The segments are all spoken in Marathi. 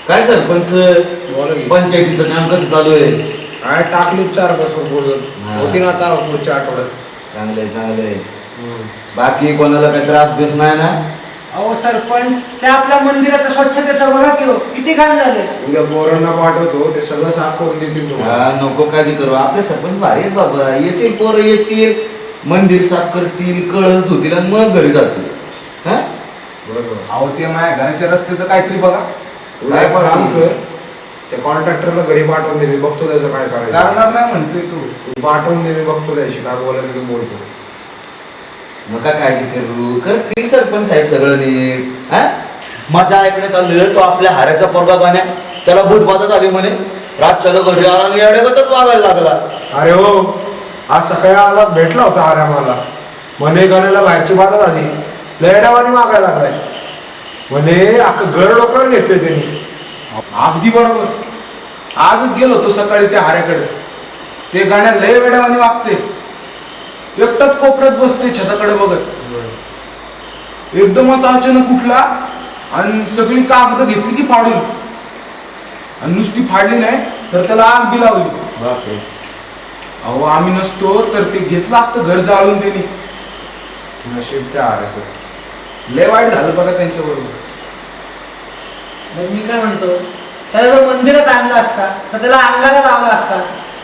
काय सरपंच पंचायतीचं काम कसं चालू आहे? काय टाकली 4 बस होती ना आता पुढच्या आठवड्यात. चांगलंय चांगलंय. बाकी कोणाला काही त्रास बेस नाही ना? अहो सरपंच, त्या आपल्या मंदिराचं स्वच्छतेचं बघा की हो, किती घाण झाले. उद्या पोरांना पाठवतो, ते सगळं साफ करून देतील तुम्हाला. नको काळजी करू, आपले सरपंच भारी आहेत बाबा. येतील पोरं येतील, मंदिर साफ करतील, कळस धुतील आणि मग घरी जातील. हा बरोबर. अहो ते माझ्या घराच्या रस्त्याचं काहीतरी बघा. उद्या पण काम कर, त्या कॉन्ट्रॅक्टरला घरी पाठवून दे, मी बघतो त्याचं काय करायचं. करणार नाही म्हणतोय तू. तू पाठवून दे, मी बघतो त्याशी काय बोलायचं ते बोलतो. नका काळजी करू, करतील सरपंच साहेब सगळं नीट. हा माझ्या ऐकण्यात आलं तो आपल्या हाऱ्याचा पोरगा गाण्या त्याला भूत बाधा झाली म्हणे. रातच्याला घरी आला आणि येड्यागतच वागायला लागला. अरे हो, आज सकाळी आला भेटला होता अरे मला. म्हणे गाण्याला बाहेरची बाधा झाली, लेडावानी मागायला लागलाय. म्हणे अख्खं घर डोक्यावर घेतले त्यांनी. अगदी बरोबर. आजच गेलो होतो सकाळी त्या हाऱ्याकडे. ते गाण्यात लय वेड्यावानी वागते. एकटाच कोपऱ्यात बसते छताकडे बघत. एकदमच अचानक उठला आणि सगळी कागद घेतली की फाडून. आणि नुसती फाडली नाही तर त्याला आग बी लावली. बापरे. अहो आम्ही नसतो तर ते घेतलं असतं घर जाळून त्यांनी. नशीब त्या हाराचं. लय वाईट झालं बघा त्यांच्याबरोबर. मी काय म्हणतो, त्याला जर मंदिरात आणला असता तर त्याला अंगाला लावला असता,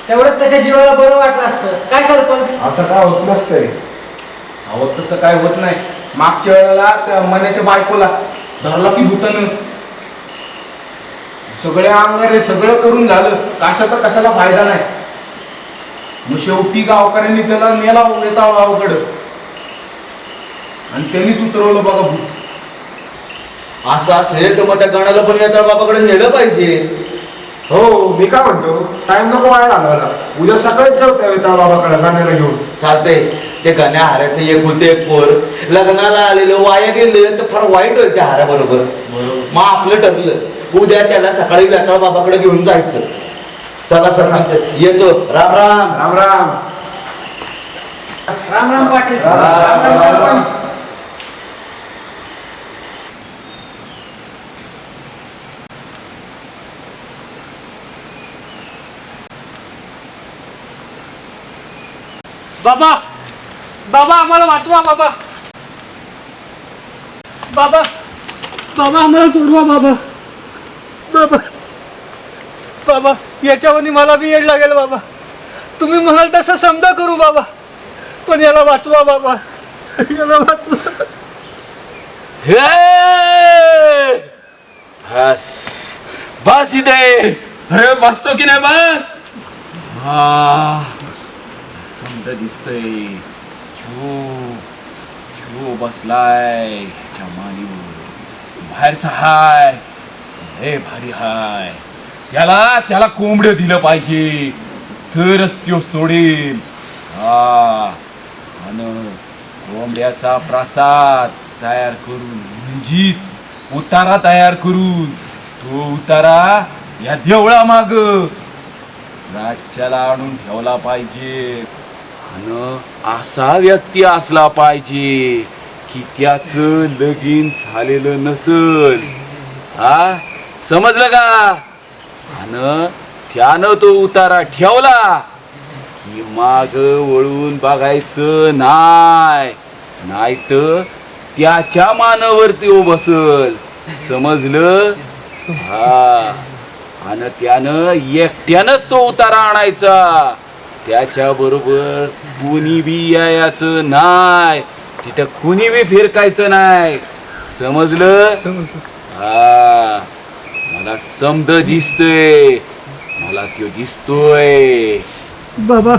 तेवढंच त्याच्या जीवाला बरं वाटलं असतं. काय सरपंच? असं काय होत नसतंय. अहो तसं काय होत नाही. मागच्या वेळेला त्या मण्याच्या बायकोला धरला की भूतानं. सगळे अंगारे सगळं करून झालं, कशाचा कशाला फायदा नाही. मग शेवटी गावकऱ्यांनी त्याला नेला येता गावाकडं आणि त्यांनीच उतरवलं बघा भूत. असं असेल तर मग त्या गाण्याला पण येता बाबाकडे नेलं पाहिजे. हो, मी काय म्हणतो, टाइम नको वाया घालवायला. उद्या सकाळीच जाऊ त्या बाबाकडे गाण्याला घेऊन. चालतंय. ते गाण्या हाऱ्याचं एक पोर लग्नाला आलेलं वाया गेलं तर फार वाईट होईल त्या हाऱ्याबरोबर. मग आपलं ठरलं उद्या त्याला सकाळी वेताळ बाबाकडे घेऊन जायचं. चला सरपंच येतो. राम राम. राम राम. राम राम पाटील. राम राम सरपंच. बाबा, बाबा आम्हाला वाचवा बाबा. बाबा, बाबा आम्हाला सोडवा बाबा. बाबा, बाबा याच्यावरती मला बी येड लागेल बाबा. तुम्ही म्हणाल तसं समजा करू बाबा, पण याला वाचवा बाबा, याला वाचवा. बस बस इथे. अरे बसतो की नाही बस. हा समजा दिसतंय. छू बसलाय ह्याच्या मांडीवर. बाहेरचा हाय लय भारी हाय. त्याला कोंबडं दिलं पाहिजे तरच त्यो सोडेल. हा आणि कोंबड्याचा प्रसाद तयार करून म्हणजेच उतारा तयार करून तो उतारा या देवळा माग राज्याला आणून ठेवला पाहिजे. आणि असा व्यक्ती असला पाहिजे की त्याच लगीन झालेलं नसल. हा समजलं का? आणि त्यानं तो उतारा ठेवला की माग वळून बघायचं नाही तर त्याच्या मानावरती तो बसल. समजलं? हा. आणि त्यानं एकट्यानंच तो उतारा आणायचा. त्याच्या बरोबर कुणी बी यायचं नाही. तिथं कुणी बी फिरकायचं नाही. समजलं? हा. मला समद दिसतोय. मला त्यो दिसतोय. बाबा,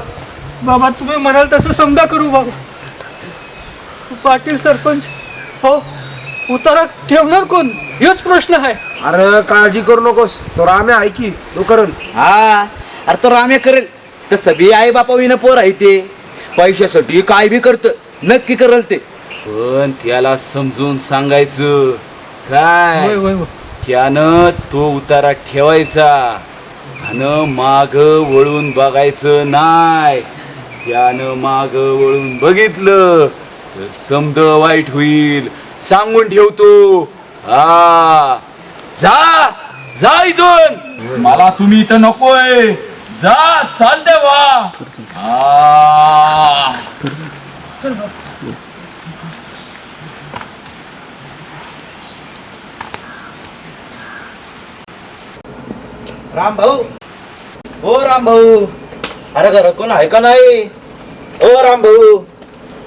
बाबा तुम्ही म्हणाल तसं समजा करू बाबा. पाटील सरपंच हो, उतारा ठेवणार कोण हेच प्रश्न आहे. अरे काळजी करू नकोस, तो रामे आहे की तो करेल. हा अरे तो रामे करेल. तसं बी आई बापा विना पोर आहे ते. पैशासाठी काय बी करत नक्की करल ते. पण त्याला समजून सांगायचं काय. होय, होय, होय. त्यानं तो उतारा ठेवायचा आणि माग वळून बघायचं नाही. त्यानं माग वळून बघितलं तर समद वाईट होईल. सांगून ठेवतो. हा जा जा इथून. मला तुम्ही इथं नकोय. जा चालते वा. राम भाऊ, ओ राम भाऊ, अरे घरात कोण आहे का नाही? ओ राम भाऊ,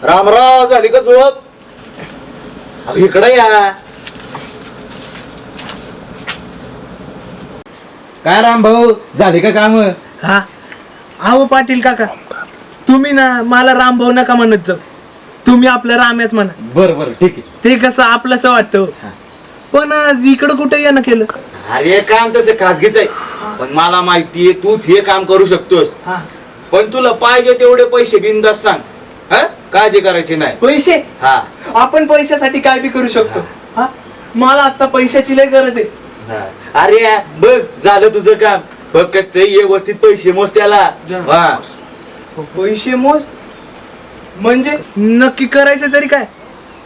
रामराव झाली का झोप? अहो, इकडे या. काय राम भाऊ, झाली का काम? हा अहो पाटील काका, तुम्ही ना मला रामभाऊ नका म्हणत जाऊ, तुम्ही आपलं राम्याच म्हणा. बरं बरं ठीक आहे. ते कसं आपलंच वाटतं. पण आज इकडं कुठे येणं केलं? अरे काम तसं खाजगीच आहे, पण मला माहितीये तूच हे काम करू शकतोस. हा पण तुला पाहिजे तेवढे पैसे बिंदास सांग. हा, काळजी करायची नाही. पैसे? हा आपण पैशासाठी काय बी करू शकतो. हा मला आता पैशाची लय गरज आहे. हा. अरे बघ झालं तुझं काम. बघ कस ते व्यवस्थित पैसे मोज त्याला. हा. पैसे मोज म्हणजे नक्की करायचं तरी काय?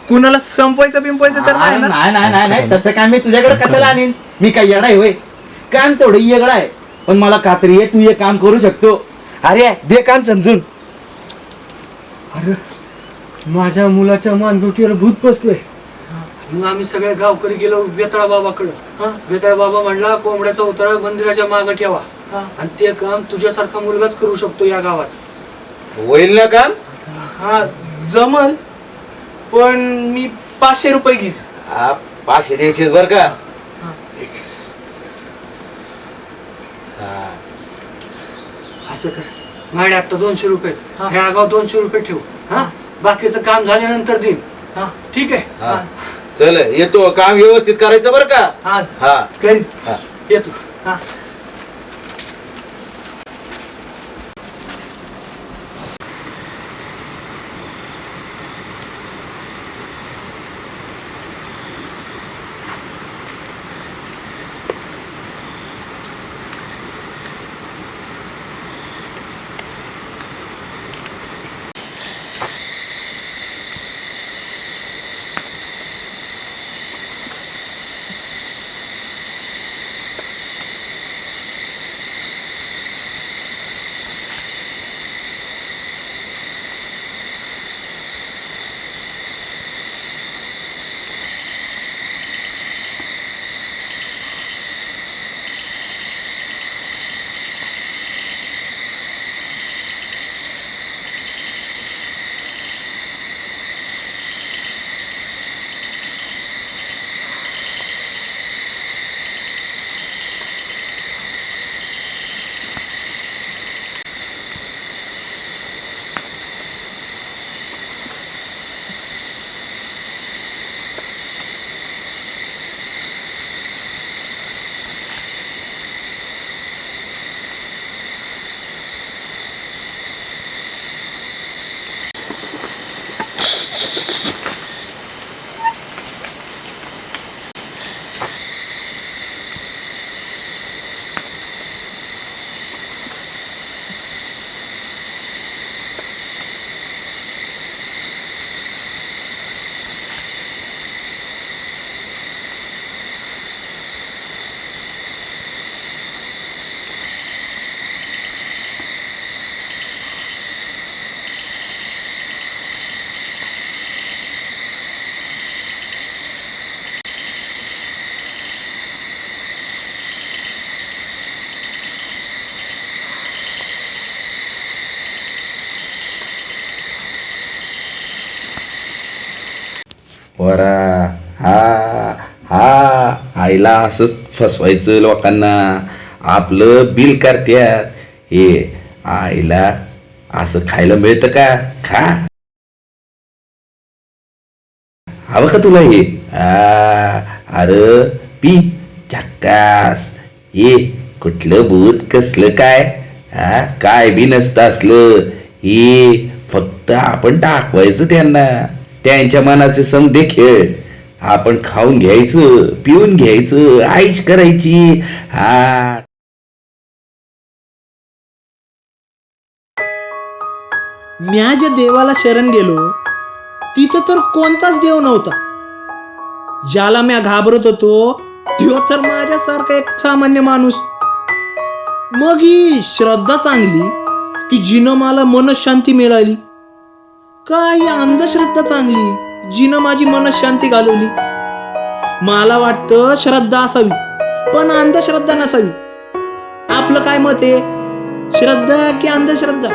कुणाला संपवायचं बिंपवायचं तर नाही ना? नाही नाही नाही नाही, तसं काय मी तुझ्याकडे कशाला आणीन? मी काय येडा आहे होय? काम तेवढं येगळं आहे, पण मला खात्री आहे तू हे काम करू शकतो. अरे दे काम समजून. अरे माझ्या मुलाच्या मानगुटीवर भूत बसलंय. मग आम्ही सगळे गावकरी गेलो वेताळ बाबाकडं. वेताळ बाबा म्हणला कोंबड्याचा उतारा मंदिराच्या मागे ठेवा, आणि ते काम तुझ्यासारखा मुलगाच करू शकतो या गावात. होईल ना काम? हा जमल, पण मी 500 रुपये घेईन. 500 द्यायचे बर का? असं कर, माझ्या आता 200 रुपये ह्या आगाव 200 रुपये ठेवू. हा बाकीचं काम झाल्यानंतर देईन. हा ठीक आहे. हा. चल येतो, काम व्यवस्थित करायचं बर का? हा हा करीन. हा. येतो. हा वरा हा हा आईला असंच फसवायचं लोकांना. आपलं बिल करत्यात. हे आईला असं खायला मिळतं का? खा हवं का तुला हे? अरे पी चक्कास. हे कुठलं भूत कसलं काय? काय बी नसतं असलं. हे फक्त आपण दाखवायचं त्यांना. त्यांच्या मनाचे समदे खेळ आपण खाऊन घ्यायचं, पिऊन घ्यायचं, आईश करायची. हा म्या ज्या देवाला शरण गेलो तिथं तर कोणताच देव नव्हता. ज्याला म्या घाबरत होतो त्यो तर माझ्यासारखा एक सामान्य माणूस. मग ही श्रद्धा चांगली की जिनं मला मनशांती मिळाली, का ही अंधश्रद्धा चांगली जिनं माझी मनशांती घालवली? मला वाटतं श्रद्धा असावी पण अंधश्रद्धा नसावी. आपलं काय मत आहे, श्रद्धा की अंधश्रद्धा?